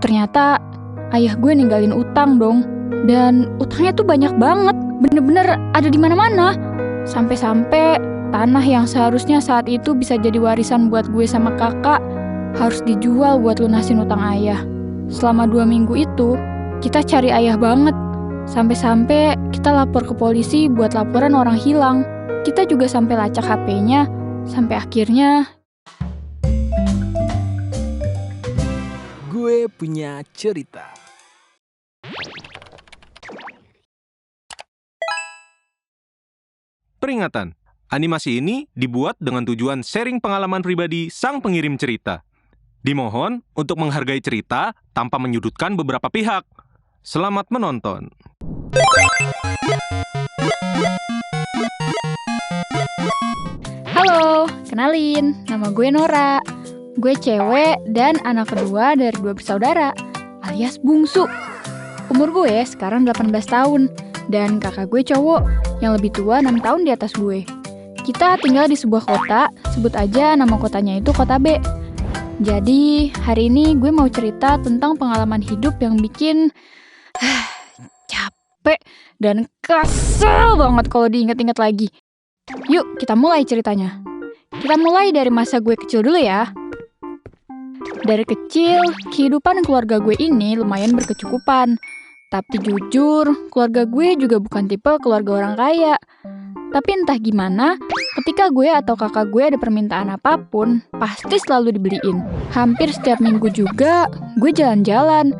Ternyata ayah gue ninggalin utang dong. Dan utangnya tuh banyak banget, bener-bener ada di mana-mana. Sampai-sampai tanah yang seharusnya saat itu bisa jadi warisan buat gue sama kakak harus dijual buat lunasin utang ayah. Selama 2 minggu itu, kita cari ayah banget. Sampai-sampai kita lapor ke polisi buat laporan orang hilang. Kita juga sampai lacak HP-nya, sampai akhirnya gue punya cerita. Peringatan, animasi ini dibuat dengan tujuan sharing pengalaman pribadi sang pengirim cerita. Dimohon untuk menghargai cerita tanpa menyudutkan beberapa pihak. Selamat menonton. halo, kenalin, nama gue Nora. Gue cewek dan anak kedua dari 2 bersaudara, alias bungsu. Umur gue sekarang 18 tahun, dan kakak gue cowok yang lebih tua 6 tahun di atas gue. Kita tinggal di sebuah kota, sebut aja nama kotanya itu Kota B. Jadi, hari ini gue mau cerita tentang pengalaman hidup yang bikin capek dan kesel banget kalau diingat-ingat lagi. Yuk, kita mulai ceritanya. Kita mulai dari masa gue kecil dulu ya. Dari kecil, kehidupan keluarga gue ini lumayan berkecukupan. Tapi jujur, keluarga gue juga bukan tipe keluarga orang kaya. Tapi entah gimana, ketika gue atau kakak gue ada permintaan apapun, pasti selalu dibeliin. Hampir setiap minggu juga, gue jalan-jalan,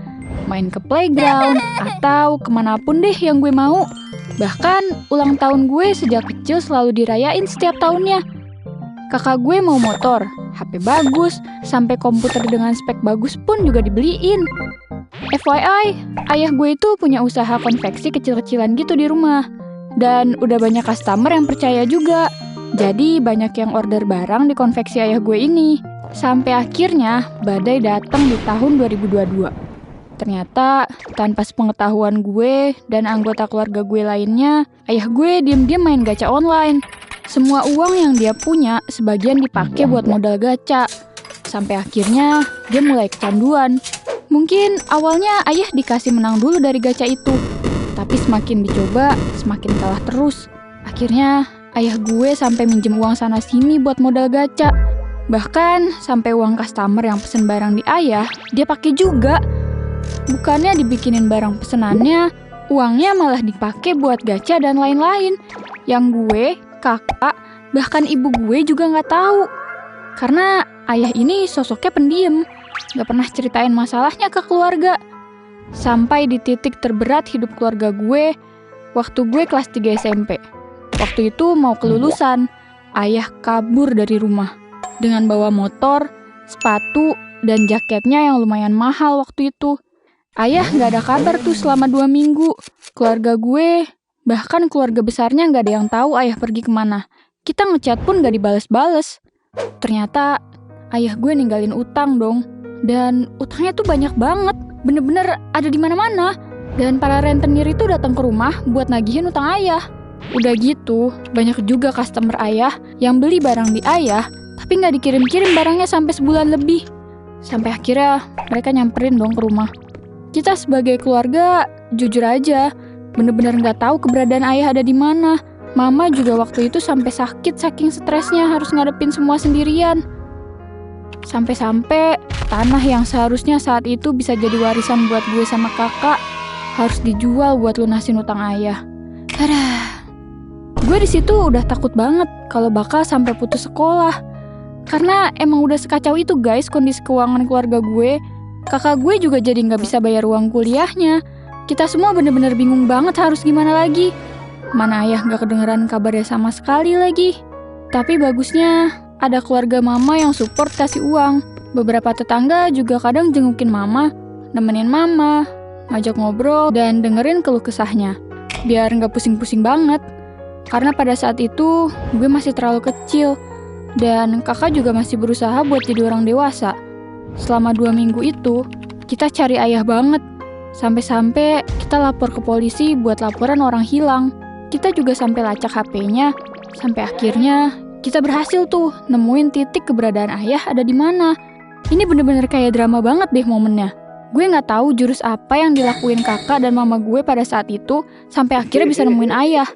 main ke playground, atau kemanapun deh yang gue mau. Bahkan, ulang tahun gue sejak kecil selalu dirayain setiap tahunnya. Kakak gue mau motor, HP bagus, sampai komputer dengan spek bagus pun juga dibeliin. FYI, ayah gue itu punya usaha konveksi kecil-kecilan gitu di rumah. Dan udah banyak customer yang percaya juga. Jadi banyak yang order barang di konveksi ayah gue ini. Sampai akhirnya badai datang di tahun 2022. Ternyata tanpa sepengetahuan gue dan anggota keluarga gue lainnya, ayah gue diam-diam main gacha online. Semua uang yang dia punya sebagian dipakai buat modal gacha. Sampai akhirnya dia mulai kecanduan. Mungkin awalnya ayah dikasih menang dulu dari gacha itu. Tapi semakin dicoba, semakin kalah terus. Akhirnya ayah gue sampai minjem uang sana-sini buat modal gacha. Bahkan sampai uang customer yang pesen barang di ayah, dia pakai juga. Bukannya dibikinin barang pesenannya, uangnya malah dipakai buat gacha dan lain-lain. Yang gue, kakak, bahkan ibu gue juga nggak tahu. Karena ayah ini sosoknya pendiam, nggak pernah ceritain masalahnya ke keluarga. Sampai di titik terberat hidup keluarga gue, waktu gue kelas 3 SMP. Waktu itu mau kelulusan, ayah kabur dari rumah. Dengan bawa motor, sepatu, dan jaketnya yang lumayan mahal waktu itu. Ayah nggak ada kabar tuh selama 2 minggu. Keluarga gue, bahkan keluarga besarnya nggak ada yang tahu ayah pergi kemana. Kita ngechat pun nggak dibales-bales. Ternyata ayah gue ninggalin utang dong. Dan utangnya tuh banyak banget. Bener-bener ada di mana-mana. Dan para rentenir itu datang ke rumah buat nagihin utang ayah. Udah gitu, banyak juga customer ayah yang beli barang di ayah, tapi nggak dikirim-kirim barangnya sampai sebulan lebih. Sampai akhirnya mereka nyamperin dong ke rumah. Kita sebagai keluarga, jujur aja, bener-bener nggak tahu keberadaan ayah ada di mana. Mama juga waktu itu sampai sakit saking stresnya harus ngadepin semua sendirian. Sampai-sampai tanah yang seharusnya saat itu bisa jadi warisan buat gue sama kakak harus dijual buat lunasin utang ayah. Gue di situ udah takut banget kalau bakal sampai putus sekolah. Karena emang udah sekacau itu guys kondisi keuangan keluarga gue. Kakak gue juga jadi nggak bisa bayar uang kuliahnya. Kita semua bener-bener bingung banget harus gimana lagi. Mana ayah nggak kedengeran kabarnya sama sekali lagi. Tapi bagusnya ada keluarga mama yang support kasih uang. Beberapa tetangga juga kadang jengukin mama, nemenin mama, ngajak ngobrol, dan dengerin keluh kesahnya. Biar nggak pusing-pusing banget. Karena pada saat itu, gue masih terlalu kecil. Dan kakak juga masih berusaha buat jadi orang dewasa. Selama 2 minggu itu, kita cari ayah banget. Sampai-sampai kita lapor ke polisi buat laporan orang hilang. Kita juga sampai lacak HP-nya. Sampai akhirnya kita berhasil tuh nemuin titik keberadaan ayah ada di mana. Ini bener-bener kayak drama banget deh momennya. Gue nggak tahu jurus apa yang dilakuin kakak dan mama gue pada saat itu sampai akhirnya bisa nemuin ayah.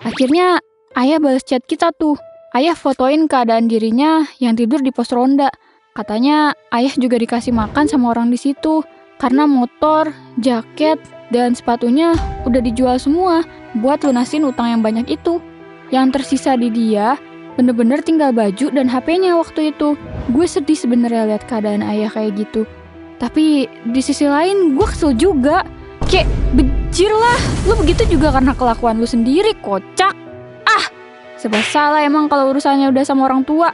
Akhirnya ayah balas chat kita tuh. Ayah fotoin keadaan dirinya yang tidur di pos ronda. Katanya ayah juga dikasih makan sama orang di situ karena motor, jaket, dan sepatunya udah dijual semua buat lunasin utang yang banyak itu. Yang tersisa di dia bener-bener tinggal baju dan HP-nya waktu itu. Gue sedih sebenarnya lihat keadaan ayah kayak gitu. Tapi di sisi lain gue kesel juga. Kayak bejir lah, lu begitu juga karena kelakuan lu sendiri, kocak. Serba salah emang kalau urusannya udah sama orang tua.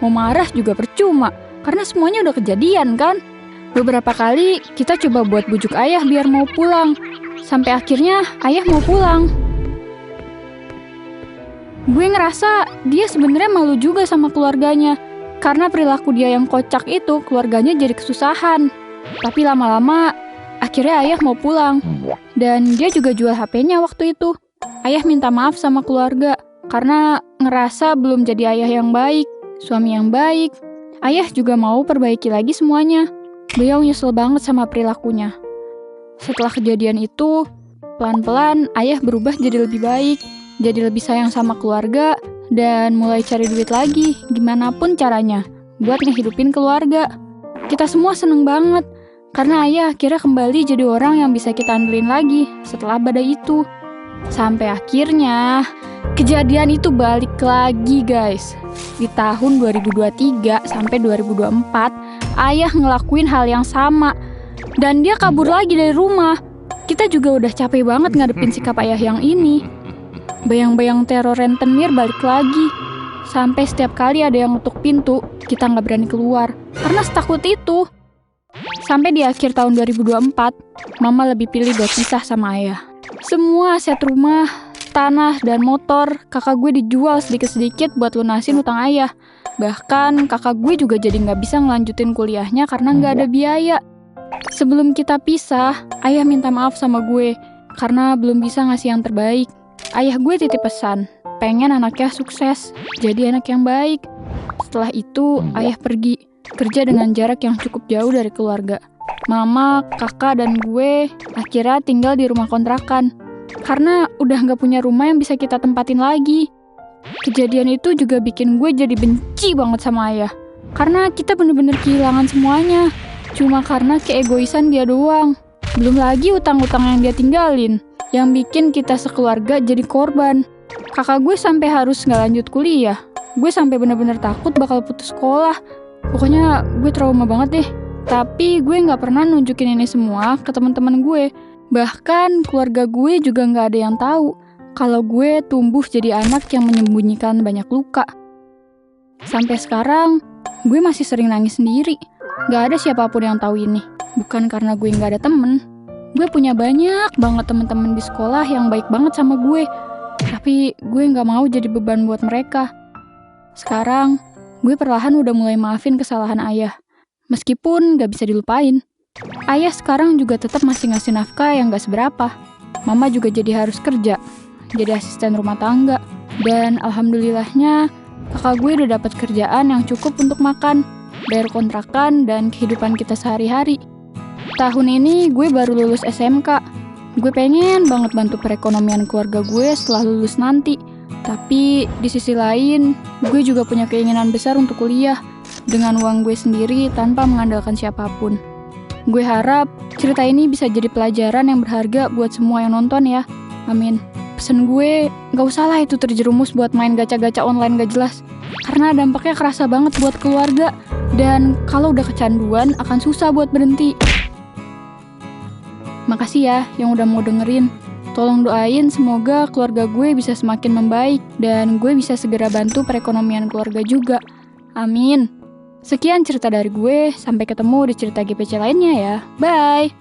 Mau marah juga percuma, karena semuanya udah kejadian kan. Beberapa kali kita coba buat bujuk ayah biar mau pulang. Sampai akhirnya ayah mau pulang. Gue ngerasa dia sebenarnya malu juga sama keluarganya. Karena perilaku dia yang kocak itu, keluarganya jadi kesusahan. Tapi lama-lama, akhirnya ayah mau pulang. Dan dia juga jual HP-nya waktu itu. Ayah minta maaf sama keluarga. Karena ngerasa belum jadi ayah yang baik, suami yang baik. Ayah juga mau perbaiki lagi semuanya. Beliau nyesel banget sama perilakunya. Setelah kejadian itu, pelan-pelan ayah berubah jadi lebih baik, jadi lebih sayang sama keluarga, dan mulai cari duit lagi, gimana pun caranya, buat ngehidupin keluarga. Kita semua seneng banget, karena ayah akhirnya kembali jadi orang yang bisa kita andelin lagi setelah badai itu. Sampai akhirnya kejadian itu balik lagi guys. Di tahun 2023 sampai 2024, ayah ngelakuin hal yang sama. Dan dia kabur lagi dari rumah. Kita juga udah capek banget ngadepin sikap ayah yang ini. Bayang-bayang teror rentenir balik lagi. Sampai setiap kali ada yang ngetuk pintu, kita nggak berani keluar. Karena setakut itu. Sampai di akhir tahun 2024, mama lebih pilih buat pisah sama ayah. Semua aset rumah, tanah, dan motor kakak gue dijual sedikit-sedikit buat lunasin utang ayah. Bahkan kakak gue juga jadi nggak bisa ngelanjutin kuliahnya karena nggak ada biaya. Sebelum kita pisah, ayah minta maaf sama gue karena belum bisa ngasih yang terbaik. Ayah gue titip pesan, pengen anaknya sukses, jadi anak yang baik. Setelah itu, ayah pergi, kerja dengan jarak yang cukup jauh dari keluarga. Mama, kakak, dan gue akhirnya tinggal di rumah kontrakan. Karena udah gak punya rumah yang bisa kita tempatin lagi. Kejadian itu juga bikin gue jadi benci banget sama ayah. Karena kita bener-bener kehilangan semuanya. Cuma karena keegoisan dia doang. Belum lagi utang-utang yang dia tinggalin. Yang bikin kita sekeluarga jadi korban. Kakak gue sampai harus gak lanjut kuliah. Gue sampai bener-bener takut bakal putus sekolah. Pokoknya gue trauma banget deh. Tapi gue gak pernah nunjukin ini semua ke teman-teman gue. Bahkan keluarga gue juga gak ada yang tahu kalau gue tumbuh jadi anak yang menyembunyikan banyak luka. Sampai sekarang, gue masih sering nangis sendiri. Gak ada siapapun yang tahu ini. Bukan karena gue gak ada temen. Gue punya banyak banget teman-teman di sekolah yang baik banget sama gue. Tapi gue gak mau jadi beban buat mereka. Sekarang, gue perlahan udah mulai maafin kesalahan ayah. Meskipun gak bisa dilupain. Ayah sekarang juga tetap masih ngasih nafkah yang gak seberapa. Mama juga jadi harus kerja, jadi asisten rumah tangga. Dan alhamdulillahnya, kakak gue udah dapat kerjaan yang cukup untuk makan, bayar kontrakan, dan kehidupan kita sehari-hari. Tahun ini gue baru lulus SMK. Gue pengen banget bantu perekonomian keluarga gue setelah lulus nanti. Tapi di sisi lain, gue juga punya keinginan besar untuk kuliah dengan uang gue sendiri tanpa mengandalkan siapapun. Gue harap cerita ini bisa jadi pelajaran yang berharga buat semua yang nonton ya. Amin. Pesan gue, gak usah lah itu terjerumus buat main gacha-gacha online gak jelas. Karena dampaknya kerasa banget buat keluarga. Dan kalau udah kecanduan akan susah buat berhenti. Makasih ya yang udah mau dengerin. Tolong doain semoga keluarga gue bisa semakin membaik dan gue bisa segera bantu perekonomian keluarga juga. Amin. Sekian cerita dari gue, sampai ketemu di cerita GPC lainnya ya. Bye!